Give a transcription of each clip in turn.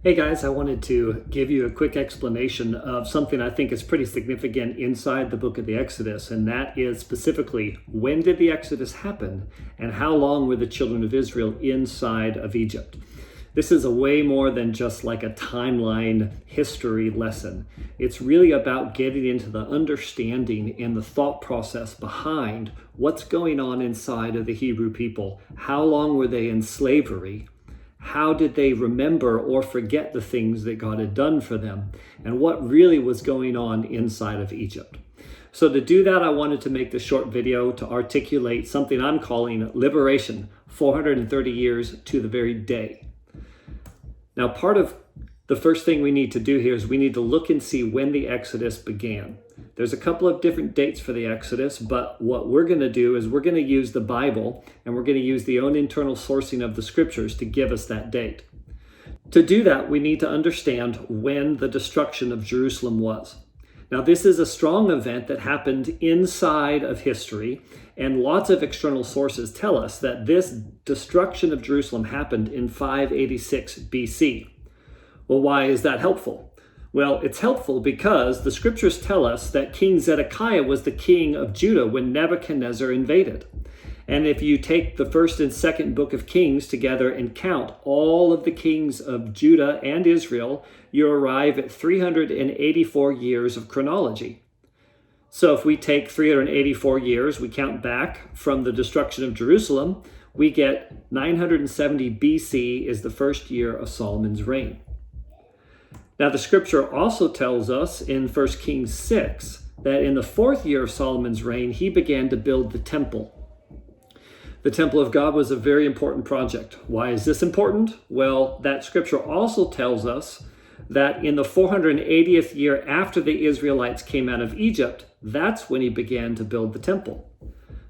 Hey guys, I wanted to give you a quick explanation of something I think is pretty significant inside the book of the Exodus, and that is specifically, when did the Exodus happen and how long were the children of Israel inside of Egypt? This is a way more than just like a timeline history lesson. It's really about getting into the understanding and the thought process behind what's going on inside of the Hebrew people. How long were they in slavery? How did they remember or forget the things that God had done for them? And what really was going on inside of Egypt? So to do that, I wanted to make this short video to articulate something I'm calling liberation, 430 years to the very day. Now, part of the first thing we need to do here is we need to look and see when the Exodus began. There's a couple of different dates for the Exodus, but what we're going to do is we're going to use the Bible and we're going to use the own internal sourcing of the scriptures to give us that date. To do that, we need to understand when the destruction of Jerusalem was. Now, this is a strong event that happened inside of history, and lots of external sources tell us that this destruction of Jerusalem happened in 586 BC. Well, why is that helpful? Well, it's helpful because the scriptures tell us that King Zedekiah was the king of Judah when Nebuchadnezzar invaded. And if you take the first and second book of Kings together and count all of the kings of Judah and Israel, you arrive at 384 years of chronology. So if we take 384 years, we count back from the destruction of Jerusalem, we get 970 BC is the first year of Solomon's reign. Now, the scripture also tells us in 1 Kings 6 that in the fourth year of Solomon's reign, he began to build the temple. The temple of God was a very important project. Why is this important? Well, that scripture also tells us that in the 480th year after the Israelites came out of Egypt, that's when he began to build the temple.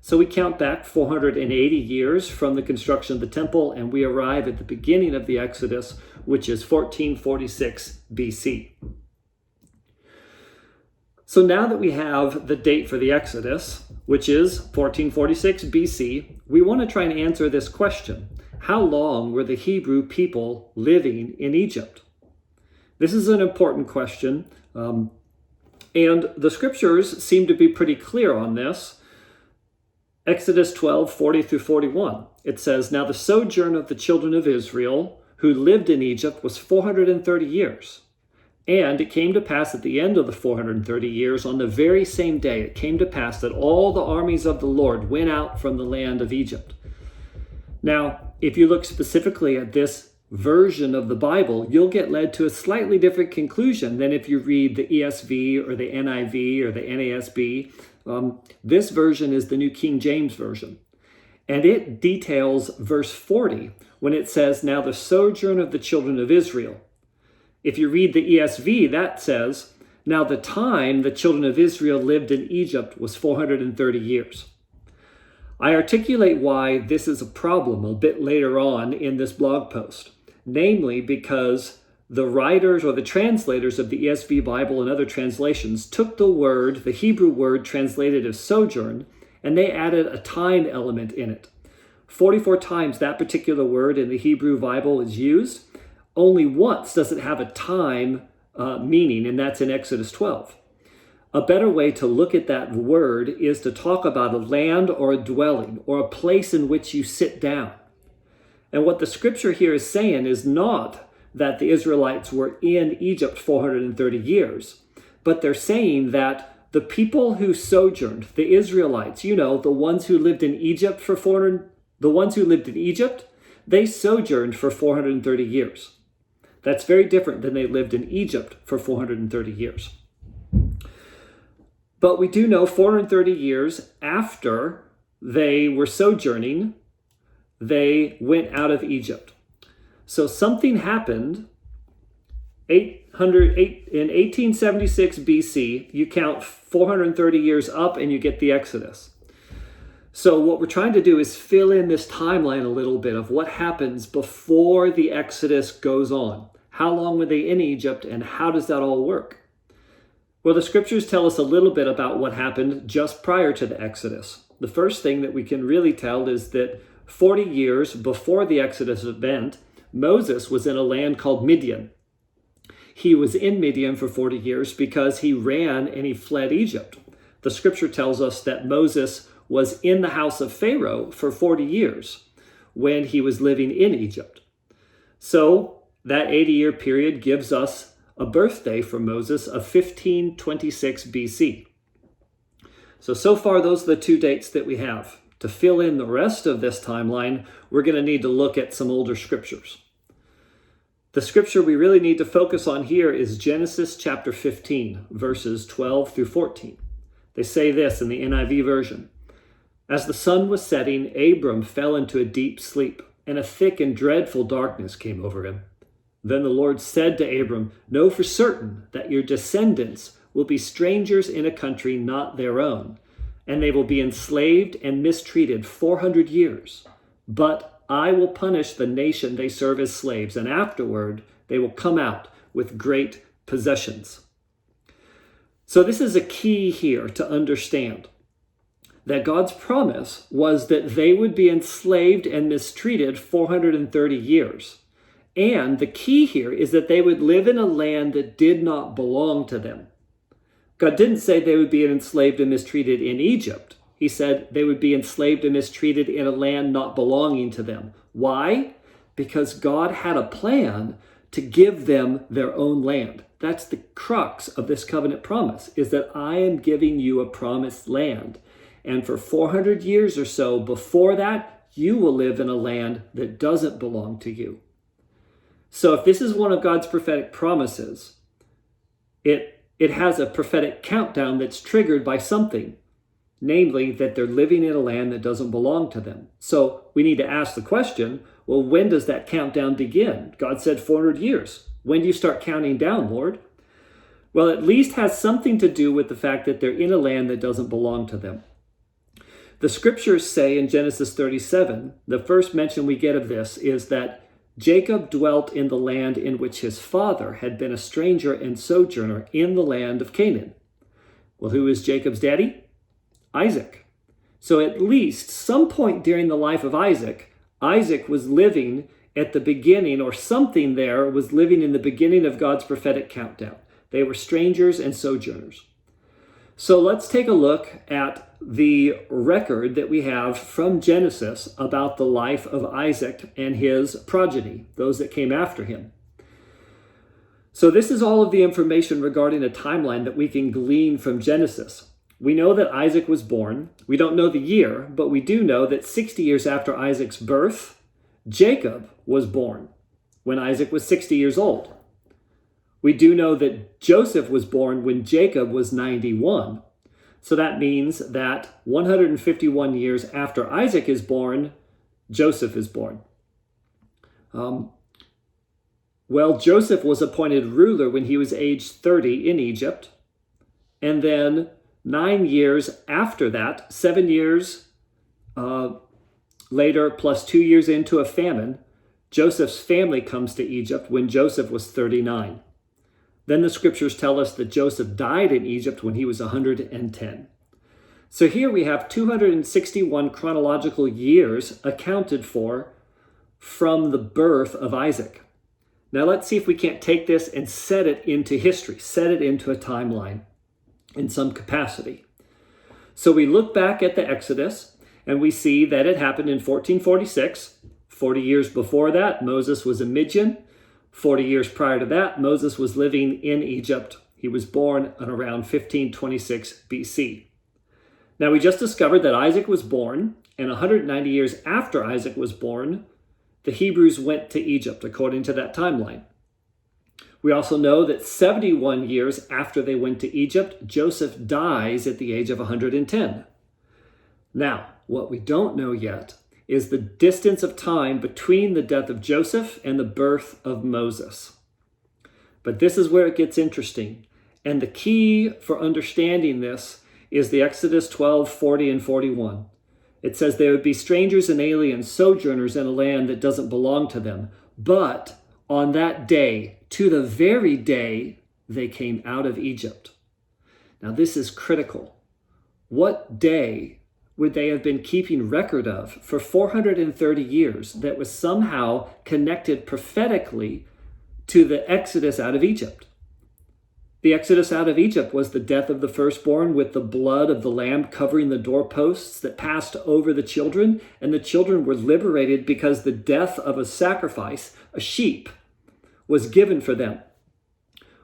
So we count back 480 years from the construction of the temple, and we arrive at the beginning of the Exodus, which is 1446 BC. So now that we have the date for the Exodus, which is 1446 BC, we want to try and answer this question. How long were the Hebrew people living in Egypt? This is an important question, and the scriptures seem to be pretty clear on this. Exodus 12, 40 through 41. It says, "Now the sojourn of the children of Israel who lived in Egypt was 430 years. And it came to pass at the end of the 430 years, on the very same day, it came to pass that all the armies of the Lord went out from the land of Egypt." Now, if you look specifically at this version of the Bible, you'll get led to a slightly different conclusion than if you read the ESV or the NIV or the NASB. This version is the New King James Version, and it details verse 40 when it says, "Now the sojourn of the children of Israel." If you read the ESV, that says, "Now the time the children of Israel lived in Egypt was 430 years." I articulate why this is a problem a bit later on in this blog post, namely because the writers or the translators of the ESV Bible and other translations took the Hebrew word translated as sojourn, and they added a time element in it. 44 times that particular word in the Hebrew Bible is used. Only once does it have a time meaning, and that's in Exodus 12. A better way to look at that word is to talk about a land or a dwelling or a place in which you sit down. And what the scripture here is saying is not that the Israelites were in Egypt 430 years, but they're saying that the people who sojourned, the Israelites, the ones who lived in Egypt they sojourned for 430 years. That's very different than they lived in Egypt for 430 years. But we do know 430 years after they were sojourning, they went out of Egypt. So something happened in 1876 BC. You count 430 years up and you get the Exodus. So what we're trying to do is fill in this timeline a little bit of what happens before the Exodus goes on. How long were they in Egypt and how does that all work? Well, the scriptures tell us a little bit about what happened just prior to the Exodus. The first thing that we can really tell is that 40 years before the Exodus event, Moses was in a land called Midian. he was in Midian for 40 years because he ran and he fled Egypt. The scripture tells us that Moses was in the house of Pharaoh for 40 years when he was living in Egypt. So that 80-year period gives us a birthday for Moses of 1526 BC. So far, those are the two dates that we have. To fill in the rest of this timeline, we're going to need to look at some older scriptures. The scripture we really need to focus on here is Genesis chapter 15, verses 12 through 14. They say this in the NIV version. As the sun was setting, Abram fell into a deep sleep, and a thick and dreadful darkness came over him. Then the Lord said to Abram, "Know for certain that your descendants will be strangers in a country not their own, and they will be enslaved and mistreated 400 years. But I will punish the nation they serve as slaves, and afterward they will come out with great possessions." So this is a key here to understand that God's promise was that they would be enslaved and mistreated 430 years. And the key here is that they would live in a land that did not belong to them. God didn't say they would be enslaved and mistreated in Egypt. He said they would be enslaved and mistreated in a land not belonging to them. Why? Because God had a plan to give them their own land. That's the crux of this covenant promise, is that I am giving you a promised land. And for 400 years or so before that, you will live in a land that doesn't belong to you. So if this is one of God's prophetic promises, it has a prophetic countdown that's triggered by something, namely that they're living in a land that doesn't belong to them. So we need to ask the question, well, when does that countdown begin? God said 400 years. When do you start counting down, Lord? Well, at least has something to do with the fact that they're in a land that doesn't belong to them. The scriptures say in Genesis 37, the first mention we get of this is that Jacob dwelt in the land in which his father had been a stranger and sojourner in the land of Canaan. Well, who is Jacob's daddy? Isaac. So at least some point during the life of Isaac was living at the beginning, or something there was living in the beginning of God's prophetic countdown. They were strangers and sojourners. So let's take a look at the record that we have from Genesis about the life of Isaac and his progeny, those that came after him. So this is all of the information regarding a timeline that we can glean from Genesis. We know that Isaac was born. We don't know the year, but we do know that 60 years after Isaac's birth, Jacob was born when Isaac was 60 years old. We do know that Joseph was born when Jacob was 91. So that means that 151 years after Isaac is born, Joseph is born. Joseph was appointed ruler when he was age 30 in Egypt. And then 9 years after that, 7 years later, plus 2 years into a famine, Joseph's family comes to Egypt when Joseph was 39. Then the scriptures tell us that Joseph died in Egypt when he was 110. So here we have 261 chronological years accounted for from the birth of Isaac. Now let's see if we can't take this and set it into history, set it into a timeline in some capacity. So we look back at the Exodus and we see that it happened in 1446. 40 years before that, Moses was in Midian. 40 years prior to that, Moses was living in Egypt. He was born in around 1526 BC. Now, we just discovered that Isaac was born, and 190 years after Isaac was born, the Hebrews went to Egypt, according to that timeline. We also know that 71 years after they went to Egypt, Joseph dies at the age of 110. Now, what we don't know yet is the distance of time between the death of Joseph and the birth of Moses. But this is where it gets interesting. And the key for understanding this is the Exodus 12, 40 and 41. It says they would be strangers and aliens, sojourners in a land that doesn't belong to them. But on that day, to the very day, they came out of Egypt. Now this is critical. What day would they have been keeping record of for 430 years that was somehow connected prophetically to the exodus out of Egypt. The exodus out of Egypt was the death of the firstborn with the blood of the lamb covering the doorposts that passed over the children, and the children were liberated because the death of a sacrifice, a sheep, was given for them.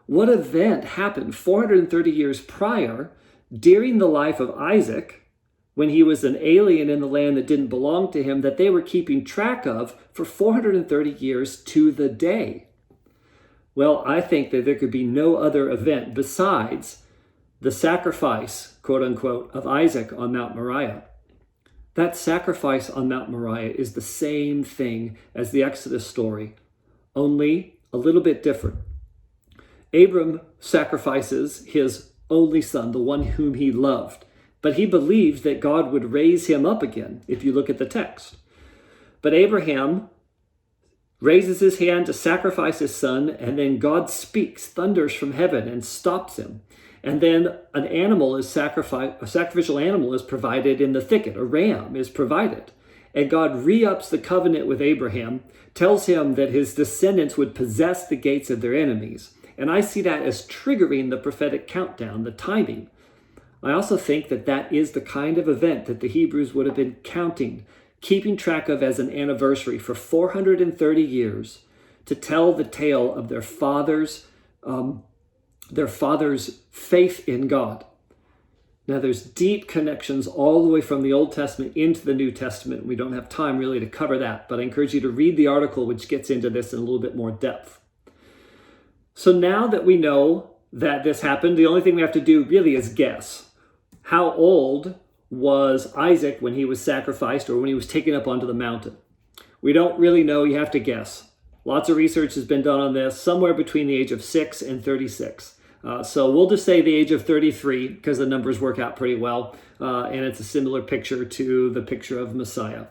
What event happened 430 years prior during the life of Isaac, when he was an alien in the land that didn't belong to him, that they were keeping track of for 430 years to the day? Well, I think that there could be no other event besides the sacrifice, quote unquote, of Isaac on Mount Moriah. That sacrifice on Mount Moriah is the same thing as the Exodus story, only a little bit different. Abram sacrifices his only son, the one whom he loved, but he believed that God would raise him up again, if you look at the text. But Abraham raises his hand to sacrifice his son, and then God speaks, thunders from heaven, and stops him. And then an animal is sacrificed, a sacrificial animal is provided in the thicket, a ram is provided. And God re-ups the covenant with Abraham, tells him that his descendants would possess the gates of their enemies. And I see that as triggering the prophetic countdown, the timing. I also think that that is the kind of event that the Hebrews would have been counting, keeping track of as an anniversary for 430 years to tell the tale of their father's faith in God. Now, there's deep connections all the way from the Old Testament into the New Testament. We don't have time really to cover that, but I encourage you to read the article which gets into this in a little bit more depth. So now that we know that this happened, the only thing we have to do really is guess. How old was Isaac when he was sacrificed or when he was taken up onto the mountain? We don't really know. You have to guess. Lots of research has been done on this, somewhere between the age of 6 and 36. So we'll just say the age of 33 because the numbers work out pretty well. And it's a similar picture to the picture of Messiah.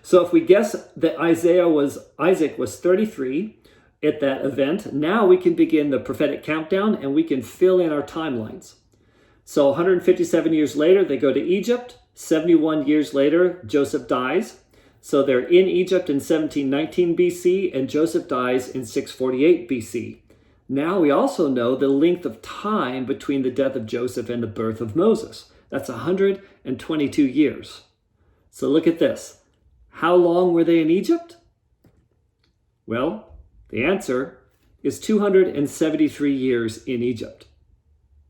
So if we guess that Isaac was 33 at that event, now we can begin the prophetic countdown and we can fill in our timelines. So 157 years later, they go to Egypt. 71 years later, Joseph dies. So they're in Egypt in 1719 BC, and Joseph dies in 648 BC. Now we also know the length of time between the death of Joseph and the birth of Moses. That's 122 years. So look at this. How long were they in Egypt? Well, the answer is 273 years in Egypt.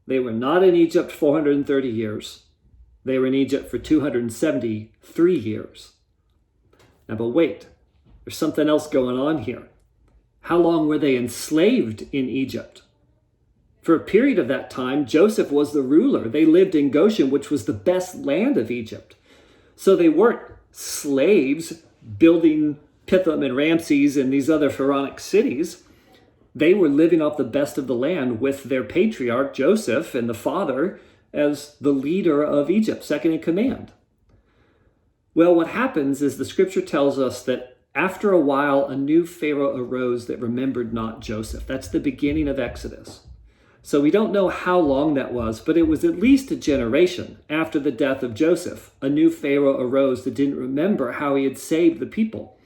They were not in Egypt 430 years. They were in Egypt for 273 years. Now, but wait, there's something else going on here. How long were they enslaved in Egypt? For a period of that time, Joseph was the ruler. They lived in Goshen, which was the best land of Egypt. So they weren't slaves building Pithom and Ramses and these other pharaonic cities. They were living off the best of the land with their patriarch, Joseph, and the father as the leader of Egypt, second in command. Well, what happens is the scripture tells us that after a while, a new Pharaoh arose that remembered not Joseph. That's the beginning of Exodus. So we don't know how long that was, but it was at least a generation after the death of Joseph. A new Pharaoh arose that didn't remember how he had saved the people.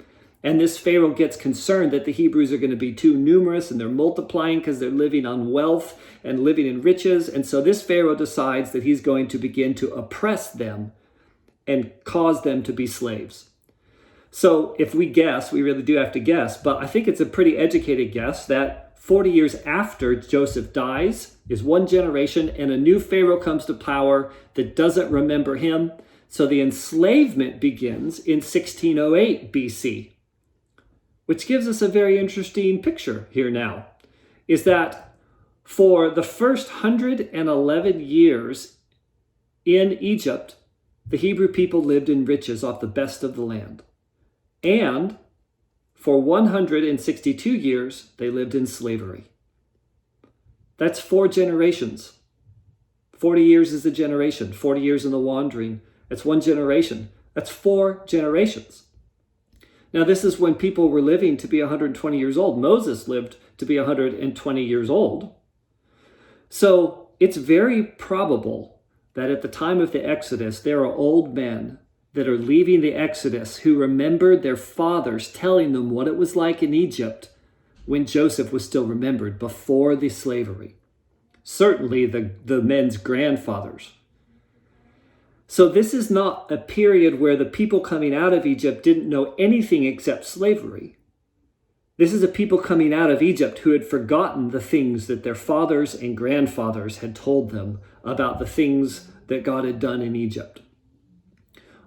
And this Pharaoh gets concerned that the Hebrews are going to be too numerous and they're multiplying because they're living on wealth and living in riches. And so this Pharaoh decides that he's going to begin to oppress them and cause them to be slaves. So if we guess, we really do have to guess, but I think it's a pretty educated guess that 40 years after Joseph dies is one generation and a new Pharaoh comes to power that doesn't remember him. So the enslavement begins in 1608 BC. Which gives us a very interesting picture here now, is that for the first 111 years in Egypt, the Hebrew people lived in riches off the best of the land. And for 162 years, they lived in slavery. That's 4 generations. 40 years is a generation. 40 years in the wandering, that's 1 generation. That's 4 generations. Now, this is when people were living to be 120 years old. Moses lived to be 120 years old. So it's very probable that at the time of the Exodus, there are old men that are leaving the Exodus who remembered their fathers telling them what it was like in Egypt when Joseph was still remembered before the slavery. Certainly the men's grandfathers. So this is not a period where the people coming out of Egypt didn't know anything except slavery. This is a people coming out of Egypt who had forgotten the things that their fathers and grandfathers had told them about the things that God had done in Egypt.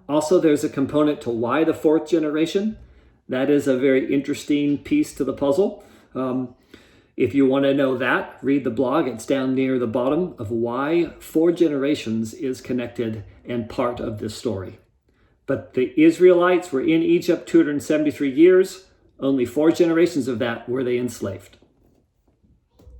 Also, there's a component to why the fourth generation. That is a very interesting piece to the puzzle. If you want to know that, read the blog. It's down near the bottom of why 4 generations is connected and part of this story. But the Israelites were in Egypt 273 years. Only 4 generations of that were they enslaved.